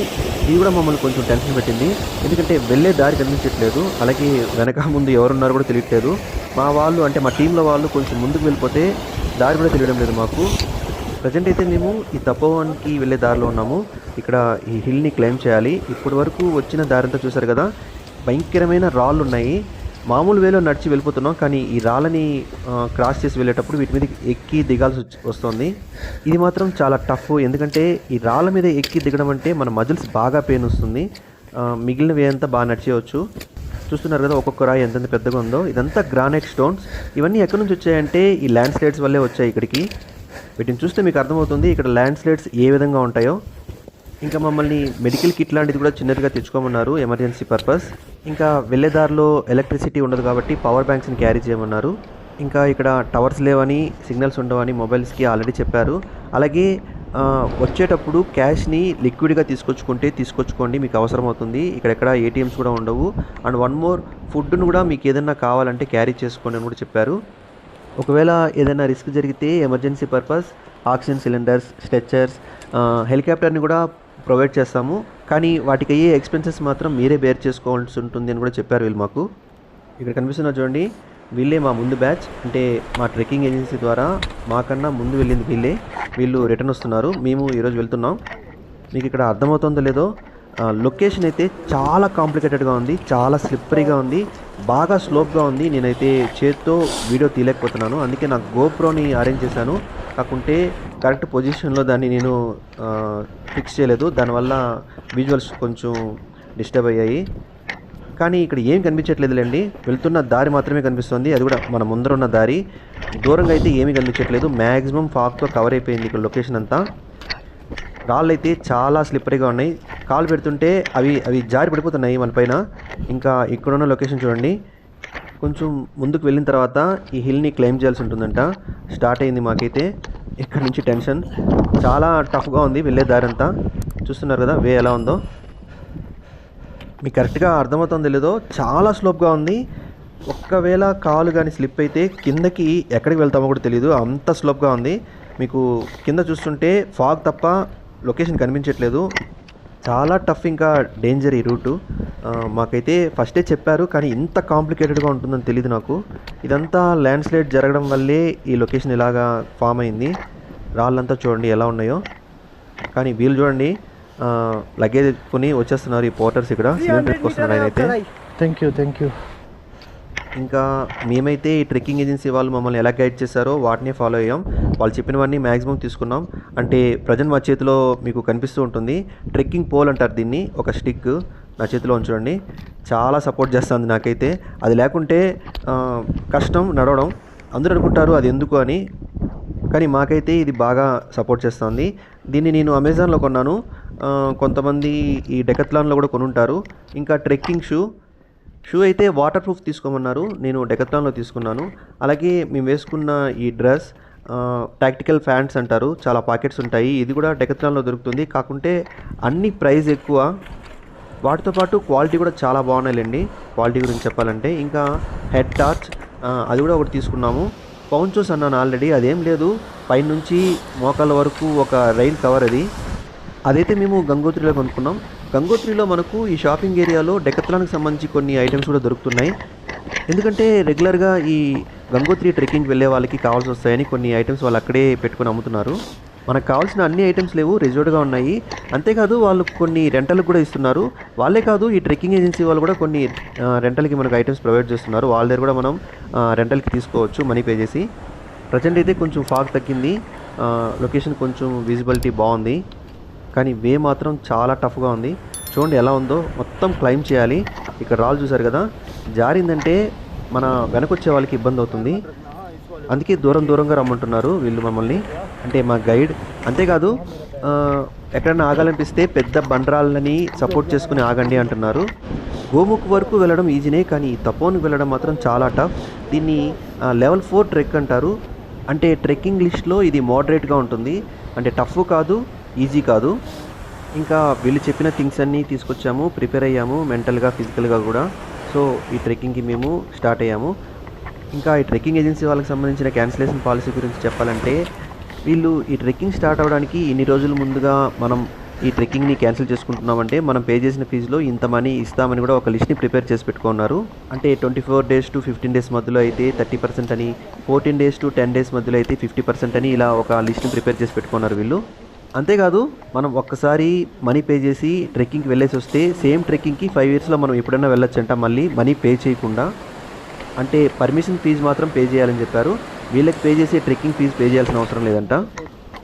ఇది కూడా మమ్మల్ని కొంచెం టెన్షన్ పెట్టింది, ఎందుకంటే వెళ్ళే దారి కనిపించట్లేదు, అలాగే వెనక ముందు ఎవరున్నారో కూడా తెలియట్లేదు. మా వాళ్ళు, అంటే మా టీంలో వాళ్ళు కొంచెం ముందుకు వెళ్ళిపోతే దారి కూడా తెలియడం లేదు మాకు. ప్రజెంట్ అయితే మేము ఈ తపోవన్కి వెళ్ళే దారిలో ఉన్నాము. ఇక్కడ ఈ హిల్ని క్లైమ్ చేయాలి. ఇప్పటి వరకు వచ్చిన దారంతా చూసారు కదా, భయంకరమైన రాళ్ళు ఉన్నాయి. మామూలు వేలో నడిచి వెళ్ళిపోతున్నాం, కానీ ఈ రాళ్ళని క్రాస్ చేసి వెళ్ళేటప్పుడు వీటి మీద ఎక్కి దిగాల్సి వస్తుంది. ఇది మాత్రం చాలా టఫ్, ఎందుకంటే ఈ రాళ్ళ మీద ఎక్కి దిగడం అంటే మన మజిల్స్ బాగా పెయిన్ వస్తుంది. మిగిలినవి అంతా బాగా నడిచేయవచ్చు. చూస్తున్నారు కదా ఒక్కొక్క రాయి ఎంతెంత పెద్దగా ఉందో. ఇదంతా గ్రానైట్ స్టోన్స్. ఇవన్నీ ఎక్కడి నుంచి వచ్చాయంటే ఈ ల్యాండ్ స్లైడ్స్ వల్లే వచ్చాయి ఇక్కడికి. వీటిని చూస్తే మీకు అర్థమవుతుంది ఇక్కడ ల్యాండ్ స్లైడ్స్ ఏ విధంగా ఉంటాయో. ఇంకా మమ్మల్ని మెడికల్ కిట్ లాంటిది కూడా చిన్నదిగా తెచ్చుకోమన్నారు, ఎమర్జెన్సీ పర్పస్. ఇంకా వెళ్ళేదారిలో ఎలక్ట్రిసిటీ ఉండదు కాబట్టి పవర్ బ్యాంక్స్ని క్యారీ చేయమన్నారు. ఇంకా ఇక్కడ టవర్స్ లేవని, సిగ్నల్స్ ఉండవని మొబైల్స్కి ఆల్రెడీ చెప్పారు. అలాగే వచ్చేటప్పుడు క్యాష్ని లిక్విడ్గా తీసుకొచ్చుకోండి, మీకు అవసరం అవుతుంది. ఇక్కడెక్కడ ATMs కూడా ఉండవు. అండ్ వన్ మోర్, ఫుడ్ను కూడా మీకు ఏదైనా కావాలంటే క్యారీ చేసుకోండి అని కూడా చెప్పారు. ఒకవేళ ఏదైనా రిస్క్ జరిగితే ఎమర్జెన్సీ పర్పస్ ఆక్సిజన్ సిలిండర్స్, స్ట్రెచ్చర్స్, హెలికాప్టర్ని కూడా ప్రొవైడ్ చేస్తాము, కానీ వాటికి అయ్యే ఎక్స్పెన్సెస్ మాత్రం మీరే బేర్ చేసుకోవాల్సి ఉంటుంది అని కూడా చెప్పారు వీళ్ళు మాకు. ఇక్కడ కనిపిస్తున్న చూడండి, వీళ్ళే మా ముందు బ్యాచ్, అంటే మా ట్రెక్కింగ్ ఏజెన్సీ ద్వారా మాకన్నా ముందు వెళ్ళింది వీళ్ళే. వీళ్ళు రిటర్న్ వస్తున్నారు, మేము ఈరోజు వెళ్తున్నాం. మీకు ఇక్కడ అర్థమవుతుందో లేదో, లొకేషన్ అయితే చాలా కాంప్లికేటెడ్గా ఉంది, చాలా స్లిప్పరీగా ఉంది, బాగా స్లోప్గా ఉంది. నేనైతే చేత్తో వీడియో తీయలేకపోతున్నాను, అందుకే నాకు గోప్రోని అరేంజ్ చేశాను. కాకుంటే కరెక్ట్ పొజిషన్లో దాన్ని నేను ఫిక్స్ చేయలేదు, దానివల్ల విజువల్స్ కొంచెం డిస్టర్బ్ అయ్యాయి. కానీ ఇక్కడ ఏం కనిపించట్లేదులేండి, వెళ్తున్న దారి మాత్రమే కనిపిస్తుంది, అది కూడా మన ముందర ఉన్న దారి. దూరంగా అయితే ఏమీ కనిపించట్లేదు, మ్యాక్సిమం ఫాగ్తో కవర్ అయిపోయింది ఇక్కడ లొకేషన్ అంతా. రాళ్ళు అయితే చాలా స్లిప్పరీగా ఉన్నాయి, కాలు పెడుతుంటే అవి జారి పడిపోతున్నాయి మన పైన. ఇంకా ఇక్కడున్న లొకేషన్ చూడండి, కొంచెం ముందుకు వెళ్ళిన తర్వాత ఈ హిల్ని క్లైమ్ చేయాల్సి ఉంటుందంట. స్టార్ట్ అయింది మాకైతే ఇక్కడ నుంచి టెన్షన్, చాలా టఫ్గా ఉంది వెళ్ళే దారి అంతా. చూస్తున్నారు కదా వే ఎలా ఉందో, మీకు కరెక్ట్గా అర్థమవుతుందో లేదో, చాలా స్లోప్గా ఉంది. ఒక్కవేళ కాలు కానీ స్లిప్ అయితే కిందకి ఎక్కడికి వెళ్తామో కూడా తెలియదు, అంత స్లోప్గా ఉంది. మీకు కింద చూస్తుంటే ఫాగ్ తప్ప లొకేషన్ కనిపించట్లేదు, చాలా టఫ్, ఇంకా డేంజర్ ఈ రూటు. మాకైతే ఫస్టే చెప్పారు, కానీ ఇంత కాంప్లికేటెడ్గా ఉంటుందని తెలియదు నాకు. ఇదంతా ల్యాండ్ స్లైడ్ జరగడం వల్లే ఈ లొకేషన్ ఇలాగా ఫామ్ అయింది. రాళ్ళంతా చూడండి ఎలా ఉన్నాయో. కానీ వీళ్ళు చూడండి లగేజ్ ఎత్తుకుని వచ్చేస్తున్నారు ఈ పోర్టర్స్, ఇక్కడ సిమెంట్ ఎత్తుకొస్తున్నారు ఆయన అయితే. Thank you. ఇంకా మేమైతే ఈ ట్రెక్కింగ్ ఏజెన్సీ వాళ్ళు మమ్మల్ని ఎలా గైడ్ చేశారో వాటిని ఫాలో అయ్యాం. వాళ్ళు చెప్పినవన్నీ మ్యాక్సిమం తీసుకున్నాం. అంటే ప్రజెంట్ మా చేతిలో మీకు కనిపిస్తూ ఉంటుంది, ట్రెక్కింగ్ పోల్ అంటారు దీన్ని, ఒక స్టిక్ నా చేతిలో ఉంచండి, చాలా సపోర్ట్ చేస్తుంది నాకైతే. అది లేకుంటే కష్టం నడవడం. అందరూ అనుకుంటారు అది ఎందుకు అని, కానీ మాకైతే ఇది బాగా సపోర్ట్ చేస్తుంది. దీన్ని నేను అమెజాన్లో కొన్నాను, కొంతమంది ఈ డెకత్లాన్లో కూడా కొనుంటారు. ఇంకా ట్రెక్కింగ్ షూ అయితే వాటర్ ప్రూఫ్ తీసుకోమన్నారు, నేను డెకత్లాన్లో తీసుకున్నాను. అలాగే మేము వేసుకున్న ఈ డ్రెస్ టాక్టికల్ ఫ్యాంట్స్ అంటారు, చాలా పాకెట్స్ ఉంటాయి, ఇది కూడా డెకత్లాన్లో దొరుకుతుంది. కాకుంటే అన్ని ప్రైస్ ఎక్కువ, వాటితో పాటు క్వాలిటీ కూడా చాలా బాగున్నాయిలేండి, క్వాలిటీ గురించి చెప్పాలంటే. ఇంకా హెడ్ టార్చ్ అది కూడా ఒకటి తీసుకున్నాము. పౌంచోస్ అన్నాను ఆల్రెడీ, అదేం లేదు, పైనుంచి మోకాళ్ళ వరకు ఒక రైన్ కవర్ అదైతే మేము గంగోత్రిలో కొనుక్కున్నాం. గంగోత్రిలో మనకు ఈ షాపింగ్ ఏరియాలో డెకత్లాన్కి సంబంధించి కొన్ని ఐటమ్స్ కూడా దొరుకుతున్నాయి. ఎందుకంటే రెగ్యులర్గా ఈ గంగోత్రి ట్రెక్కింగ్ వెళ్ళే వాళ్ళకి కావాల్సి వస్తాయని కొన్ని ఐటమ్స్ వాళ్ళు అక్కడే పెట్టుకొని అమ్ముతున్నారు. మనకు కావాల్సిన అన్ని ఐటమ్స్ లేవు, రిజర్వ్డ్గా ఉన్నాయి. అంతేకాదు వాళ్ళు కొన్ని రెంటల్కి కూడా ఇస్తున్నారు. వాళ్ళే కాదు, ఈ ట్రెక్కింగ్ ఏజెన్సీ వాళ్ళు కూడా కొన్ని రెంటల్కి మనకు ఐటమ్స్ ప్రొవైడ్ చేస్తున్నారు. వాళ్ళ దగ్గర కూడా మనం రెంటల్కి తీసుకోవచ్చు మనీ పే చేసి. ప్రజెంట్ అయితే కొంచెం ఫాగ్ తగ్గింది, లొకేషన్ కొంచెం విజిబిలిటీ బాగుంది, కానీ వే మాత్రం చాలా టఫ్గా ఉంది. చూడండి ఎలా ఉందో, మొత్తం క్లైమ్ చేయాలి. ఇక్కడ రాళ్ళు చూసారు కదా, జారిందంటే మన వెనకొచ్చే వాళ్ళకి ఇబ్బంది అవుతుంది. అందుకే దూరంగా రమ్మంటున్నారు వీళ్ళు మమ్మల్ని, అంటే మా గైడ్. అంతేకాదు ఎక్కడైనా ఆగాలనిపిస్తే పెద్ద బండరాళ్ళని సపోర్ట్ చేసుకుని ఆగండి అంటున్నారు. గోముఖ్ వరకు వెళ్ళడం ఈజీనే, కానీ తపోన్కి వెళ్ళడం మాత్రం చాలా టఫ్. దీన్ని లెవెల్ 4 ట్రెక్ అంటారు. అంటే ట్రెక్కింగ్ లిస్ట్లో ఇది మోడరేట్గా ఉంటుంది, అంటే టఫ్ కాదు, ఈజీ కాదు. ఇంకా వీళ్ళు చెప్పిన థింగ్స్ అన్నీ తీసుకొచ్చాము, ప్రిపేర్ అయ్యాము మెంటల్గా ఫిజికల్గా కూడా. సో ఈ ట్రెక్కింగ్కి మేము స్టార్ట్ అయ్యాము. ఇంకా ఈ ట్రెక్కింగ్ ఏజెన్సీ వాళ్ళకి సంబంధించిన క్యాన్సిలేషన్ పాలసీ గురించి చెప్పాలంటే, వీళ్ళు ఈ ట్రెక్కింగ్ స్టార్ట్ అవ్వడానికి ఇన్ని రోజుల ముందుగా మనం ఈ ట్రెక్కింగ్ని క్యాన్సిల్ చేసుకుంటున్నామంటే మనం పే చేసిన ఫీజులో ఇంత మనీ ఇస్తామని కూడా ఒక లిస్ట్ని ప్రిపేర్ చేసి పెట్టుకున్నారు. అంటే 24 days to 15 days మధ్యలో అయితే 30% అని, 14 days to 10 days మధ్యలో అయితే 50% అని, ఇలా ఒక లిస్ట్ని ప్రిపేర్ చేసి పెట్టుకున్నారు వీళ్ళు. అంతేకాదు మనం ఒక్కసారి మనీ పే చేసి ట్రెక్కింగ్కి వెళ్ళేసి వస్తే సేమ్ ట్రెక్కింగ్కి 5 yearsలో మనం ఎప్పుడైనా వెళ్ళొచ్చంట, మళ్ళీ మనీ పే చేయకుండా. అంటే పర్మిషన్ ఫీజు మాత్రం పే చేయాలని చెప్పారు, వీళ్ళకి పే చేసే ట్రెక్కింగ్ ఫీజు పే చేయాల్సిన అవసరం లేదంట.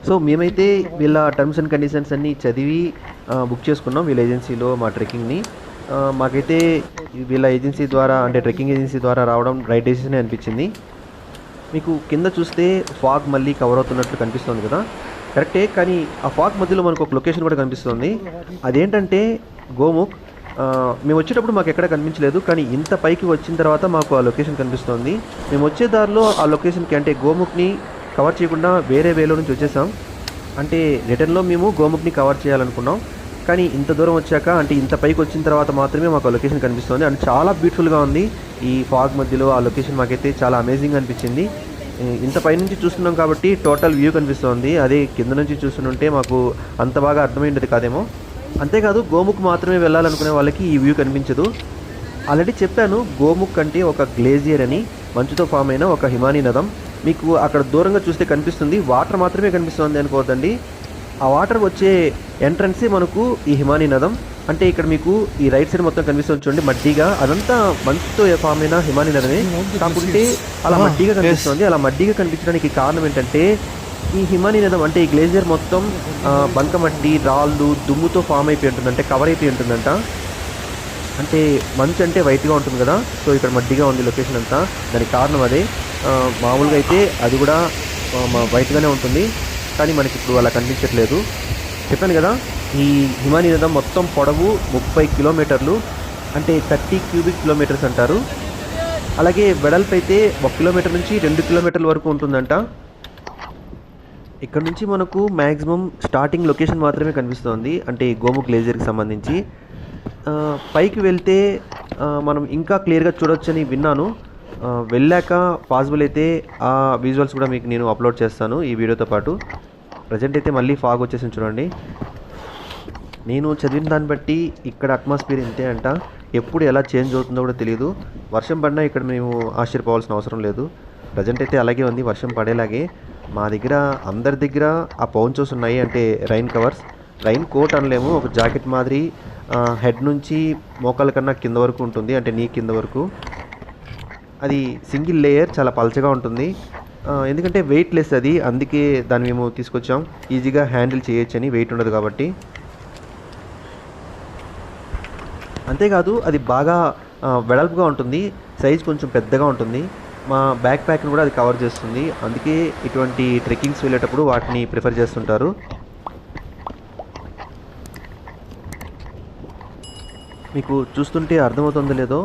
సో మేమైతే వీళ్ళ టర్మ్స్ అండ్ కండిషన్స్ అన్నీ చదివి బుక్ చేసుకున్నాం వీళ్ళ ఏజెన్సీలో మా ట్రెక్కింగ్ని. మాకైతే వీళ్ళ ఏజెన్సీ ద్వారా, అంటే ట్రెక్కింగ్ ఏజెన్సీ ద్వారా రావడం రైట్ డెసిషన్ అనిపించింది. మీకు కింద చూస్తే ఫాగ్ మళ్ళీ కవర్ అవుతున్నట్లు కనిపిస్తుంది కదా, కరెక్టే. కానీ ఆ ఫాగ్ మధ్యలో మనకు ఒక లొకేషన్ కూడా కనిపిస్తుంది, అదేంటంటే గోముఖ్. మేము వచ్చేటప్పుడు మాకు ఎక్కడ కనిపించలేదు, కానీ ఇంత పైకి వచ్చిన తర్వాత మాకు ఆ లొకేషన్ కనిపిస్తుంది. మేము వచ్చే దారిలో ఆ లొకేషన్కి, అంటే గోముఖ్ని కవర్ చేయకుండా వేరే వేలో నుంచి వచ్చేసాం. అంటే రిటర్న్లో మేము గోముఖ్ని కవర్ చేయాలనుకున్నాం, కానీ ఇంత దూరం వచ్చాక, అంటే ఇంత పైకి వచ్చిన తర్వాత మాత్రమే మాకు ఆ లొకేషన్ కనిపిస్తుంది. అండ్ చాలా బ్యూటిఫుల్గా ఉంది ఈ ఫాగ్ మధ్యలో ఆ లొకేషన్, మాకైతే చాలా అమేజింగ్ అనిపించింది. ఇంత పైనుంచి చూస్తున్నాం కాబట్టి టోటల్ వ్యూ కనిపిస్తుంది, అదే కింద నుంచి చూస్తుంటే మాకు అంత బాగా అర్థమైంది కాదేమో. అంతేకాదు గోముఖ్ మాత్రమే వెళ్ళాలనుకునే వాళ్ళకి ఈ వ్యూ కనిపించదు. ఆల్రెడీ చెప్పాను, గోముఖ్ అంటే ఒక గ్లేజియర్ అని, మంచుతో ఫామ్ అయిన ఒక హిమానీ నదం. మీకు అక్కడ దూరంగా చూస్తే కనిపిస్తుంది, వాటర్ మాత్రమే కనిపిస్తుంది అనుకోవద్దండి. ఆ వాటర్ వచ్చే ఎంట్రన్సే మనకు ఈ హిమానీ నదం. అంటే ఇక్కడ మీకు ఈ రైట్ సైడ్ మొత్తం కనిపిస్తుంది చూడండి, మడ్డిగా, అదంతా మంచుతో ఫామ్ అయిన హిమానీ నదమే. కాకుంటే అలా మడ్డిగా కనిపిస్తుంది. అలా మడ్డిగా కనిపించడానికి కారణం ఏంటంటే, ఈ హిమానీ నదం, అంటే ఈ గ్లేజియర్ మొత్తం బంకమట్టి, రాళ్ళు, దుమ్ముతో ఫామ్ అయిపోయి ఉంటుంది, అంటే కవర్ అయిపోయి ఉంటుందంట. అంటే మంచు అంటే వైట్గా ఉంటుంది కదా, సో ఇక్కడ మడ్డిగా ఉంది లొకేషన్ అంతా. దానికి కారణం అదే. మామూలుగా అయితే అది కూడా వైట్గానే ఉంటుంది, కానీ మనకి ఇప్పుడు అలా కనిపించట్లేదు. చెప్పాను కదా, ఈ హిమానీ నదం మొత్తం పొడవు 30 కిలోమీటర్లు, అంటే 30 క్యూబిక్ కిలోమీటర్స్ అంటారు. అలాగే వెడల్పు అయితే 1 కిలోమీటర్ నుంచి 2 కిలోమీటర్ల వరకు ఉంటుందంట. ఇక్కడ నుంచి మనకు మ్యాక్సిమం స్టార్టింగ్ లొకేషన్ మాత్రమే కనిపిస్తుంది, అంటే గోముఖ్ గ్లేజియర్కి సంబంధించి. పైకి వెళ్తే మనం ఇంకా క్లియర్గా చూడొచ్చని విన్నాను. వెళ్ళాక పాసిబుల్ అయితే ఆ విజువల్స్ కూడా మీకు నేను అప్లోడ్ చేస్తాను ఈ వీడియోతో పాటు. ప్రజెంట్ అయితే మళ్ళీ ఫాగ్ వచ్చేసింది చూడండి. నేను చదివిన దాన్ని బట్టి ఇక్కడ అట్మాస్ఫియర్ ఇంతే అంట. ఎప్పుడు ఎలా చేంజ్ అవుతుందో కూడా తెలియదు. వర్షం పడినా ఇక్కడ మేము ఆశ్చర్యపోవాల్సిన అవసరం లేదు. ప్రజెంట్ అయితే అలాగే ఉంది, వర్షం పడేలాగే. మా దగ్గర అందరి దగ్గర ఆ పౌంచోస్ ఉన్నాయి, అంటే రైన్ కవర్స్. రైన్ కోట్ అనలేము, ఒక జాకెట్ మాదిరి హెడ్ నుంచి మోకాల కన్నా కింద వరకు ఉంటుంది, అంటే నీ కింద వరకు. అది సింగిల్ లేయర్, చాలా పలచగా ఉంటుంది. ఎందుకంటే వెయిట్ లెస్ అది, అందుకే దాన్ని మేము తీసుకొచ్చాం. ఈజీగా హ్యాండిల్ చేయొచ్చని, వెయిట్ ఉండదు కాబట్టి. అంతేకాదు అది బాగా వెడల్పుగా ఉంటుంది, సైజ్ కొంచెం పెద్దగా ఉంటుంది. మా బ్యాక్ ప్యాక్ని కూడా అది కవర్ చేస్తుంది, అందుకే ఇటువంటి ట్రెక్కింగ్స్ వెళ్ళేటప్పుడు వాటిని ప్రిఫర్ చేస్తుంటారు. మీకు చూస్తుంటే అర్థమవుతుందో లేదో,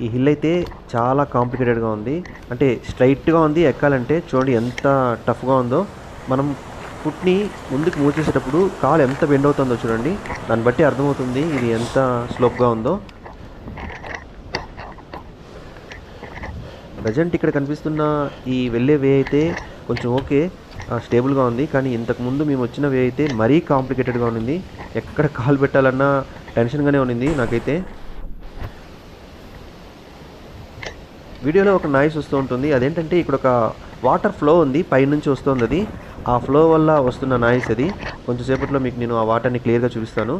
ఈ హిల్ అయితే చాలా కాంప్లికేటెడ్గా ఉంది. అంటే స్ట్రైట్గా ఉంది, ఎక్కాలంటే చూడండి ఎంత టఫ్గా ఉందో. మనం ఫుట్ని ముందుకు మూవ్ చేసేటప్పుడు కాలు ఎంత బెండ్ అవుతుందో చూడండి, దాన్ని బట్టి అర్థమవుతుంది ఇది ఎంత స్లోప్గా ఉందో. ప్రజెంట్ ఇక్కడ కనిపిస్తున్న ఈ వెళ్ళే వే అయితే కొంచెం ఓకే, స్టేబుల్గా ఉంది. కానీ ఇంతకుముందు మేము వచ్చిన వే అయితే మరీ కాంప్లికేటెడ్గా ఉంది. ఎక్కడ కాలు పెట్టాలన్నా టెన్షన్గానే ఉన్నింది నాకైతే. వీడియోలో ఒక నాయిస్ వస్తూ ఉంటుంది, అదేంటంటే ఇక్కడ ఒక వాటర్ ఫ్లో ఉంది, పైనుంచి వస్తుంది అది. ఆ ఫ్లో వల్ల వస్తున్న నాయిస్ అది. కొంచెం సేపట్లో మీకు నేను ఆ వాటర్ని క్లియర్గా చూపిస్తాను.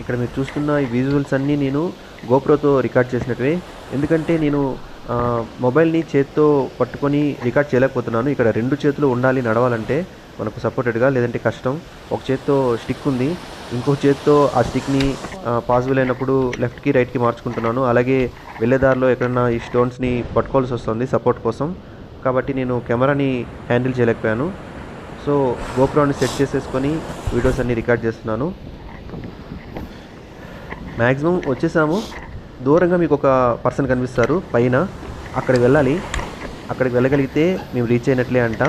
ఇక్కడ మీరు చూస్తున్న ఈ విజువల్స్ అన్నీ నేను గోప్రోతో రికార్డ్ చేసినట్టువే. ఎందుకంటే నేను మొబైల్ని చేత్తో పట్టుకొని రికార్డ్ చేయలేకపోతున్నాను. ఇక్కడ 2 చేతులు ఉండాలి నడవాలంటే మనకు సపోర్టెడ్గా, లేదంటే కష్టం. ఒక చేత్తో స్టిక్ ఉంది, ఇంకో చేత్తో ఆ స్టిక్ని పాసిబుల్ అయినప్పుడు లెఫ్ట్కి రైట్కి మార్చుకుంటున్నాను. అలాగే వెళ్ళేదారిలో ఎక్కడన్నా ఈ స్టోన్స్ని పట్టుకోవాల్సి వస్తుంది సపోర్ట్ కోసం, కాబట్టి నేను కెమెరాని హ్యాండిల్ చేయలేకపోయాను. సో గోప్రోని సెట్ చేసేసుకొని వీడియోస్ అన్నీ రికార్డ్ చేస్తున్నాను. మ్యాక్సిమం వచ్చేసాము. దూరంగా మీకు ఒక పర్సన్ కనిపిస్తారు పైన, అక్కడికి వెళ్ళాలి. అక్కడికి వెళ్ళగలిగితే మేము రీచ్ అయినట్లే అంట.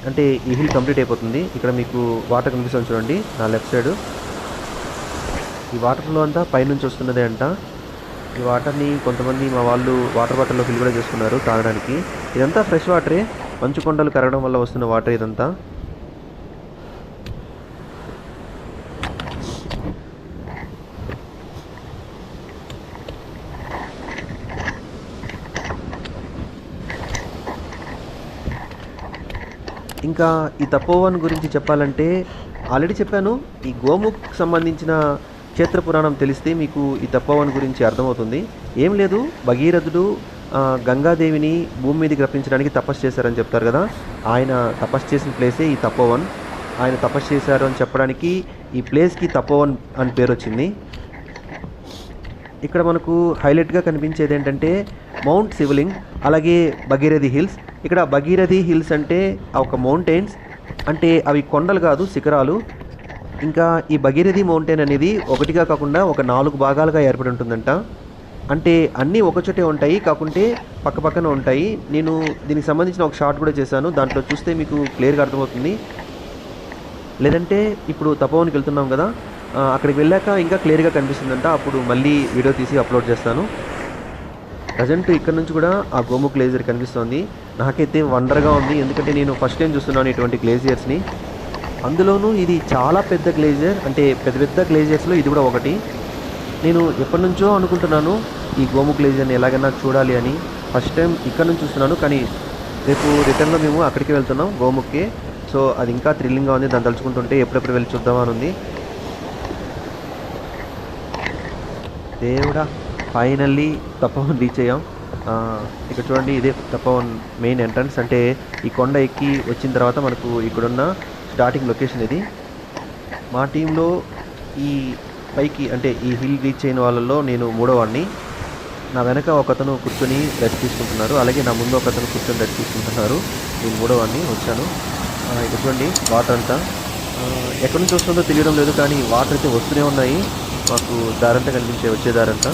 అంటే ఈ హిల్ కంప్లీట్ అయిపోతుంది. ఇక్కడ మీకు వాటర్ కనిపిస్తుంది చూడండి నా లెఫ్ట్ సైడ్. ఈ వాటర్లో అంతా పైనుంచి వస్తున్నదే అంట. ఈ వాటర్ని కొంతమంది మా వాళ్ళు వాటర్ బాటిల్లో ఫిల్ కూడా చేసుకున్నారు తాగడానికి. ఇదంతా ఫ్రెష్ వాటరే, మంచు కొండలు కరగడం వల్ల వస్తున్న వాటర్ ఇదంతా. ఇంకా ఈ తపోవన్ గురించి చెప్పాలంటే ఆల్రెడీ చెప్పాను. ఈ గోముఖ్ సంబంధించిన క్షేత్ర పురాణం తెలిస్తే మీకు ఈ తపోవన్ గురించి అర్థమవుతుంది. ఏం లేదు, భగీరథుడు గంగాదేవిని భూమి మీదకి రప్పించడానికి తపస్సు చేశారని చెప్తారు కదా, ఆయన తపస్సు చేసిన ప్లేసే ఈ తపోవన్. ఆయన తపస్సు చేశారు అని చెప్పడానికి ఈ ప్లేస్కి తపోవన్ అని పేరు వచ్చింది. ఇక్కడ మనకు హైలైట్గా కనిపించేది ఏంటంటే మౌంట్ శివలింగ్, అలాగే భగీరథి హిల్స్. ఇక్కడ భగీరథి హిల్స్ అంటే ఒక మౌంటైన్స్, అంటే అవి కొండలు కాదు, శిఖరాలు. ఇంకా ఈ భగీరథి మౌంటైన్ అనేది ఒకటిగా కాకుండా ఒక 4 భాగాలుగా ఏర్పడి ఉంటుందంట. అంటే అన్నీ ఒకచోటే ఉంటాయి, కాకుంటే పక్క పక్కన ఉంటాయి. నేను దీనికి సంబంధించిన ఒక షార్ట్ కూడా చేశాను, దాంట్లో చూస్తే మీకు క్లియర్గా అర్థమవుతుంది. లేదంటే ఇప్పుడు తపోవన్కి వెళ్తున్నాం కదా, అక్కడికి వెళ్ళాక ఇంకా క్లియర్గా కనిపిస్తుందంట, అప్పుడు మళ్ళీ వీడియో తీసి అప్లోడ్ చేస్తాను. ప్రజెంట్ ఇక్కడ నుంచి కూడా ఆ గోముఖ్ గ్లేజియర్ కనిపిస్తుంది. నాకైతే వండర్గా ఉంది, ఎందుకంటే నేను ఫస్ట్ టైం చూస్తున్నాను ఇటువంటి గ్లేజియర్స్ని. అందులోనూ ఇది చాలా పెద్ద గ్లేజియర్, అంటే పెద్ద పెద్ద గ్లేజియర్స్లో ఇది కూడా ఒకటి. నేను ఎప్పటి నుంచో అనుకుంటున్నాను ఈ గోముఖ్ గ్లేజియర్ని ఎలాగైనా చూడాలి అని. ఫస్ట్ టైం ఇక్కడ నుంచి చూస్తున్నాను, కానీ రేపు రిటర్న్లో మేము అక్కడికి వెళ్తున్నాం, గోముఖ్కి. సో అది ఇంకా థ్రిల్లింగ్గా ఉంది, దాన్ని తలుచుకుంటుంటే ఎప్పుడెప్పుడు వెళ్ళి చూద్దామని ఉంది. దేవుడా, ఫైనల్లీ తపోవన్ రీచ్ అయ్యాం. ఇక్కడ చూడండి, ఇదే తపోవన్ మెయిన్ ఎంట్రన్స్. అంటే ఈ కొండ ఎక్కి వచ్చిన తర్వాత మనకు ఇక్కడున్న స్టార్టింగ్ లొకేషన్ ఇది. మా టీంలో ఈ పైకి అంటే ఈ హిల్ రీచ్ అయిన వాళ్ళలో నేను మూడోవాడిని. నా వెనక ఒకతను కూర్చొని రెస్ట్ తీసుకుంటున్నారు, అలాగే నా ముందు ఒకతను కూర్చొని రెస్ట్ తీసుకుంటున్నారు. నేను మూడోవాడిని వచ్చాను. ఇక్కడ చూడండి వాటర్ అంతా ఎక్కడి నుంచి వస్తుందో తెలియడం లేదు, కానీ వాటర్ అయితే వస్తూనే ఉన్నాయి. మాకు దారంతా కనిపించే వచ్చే దారంతా.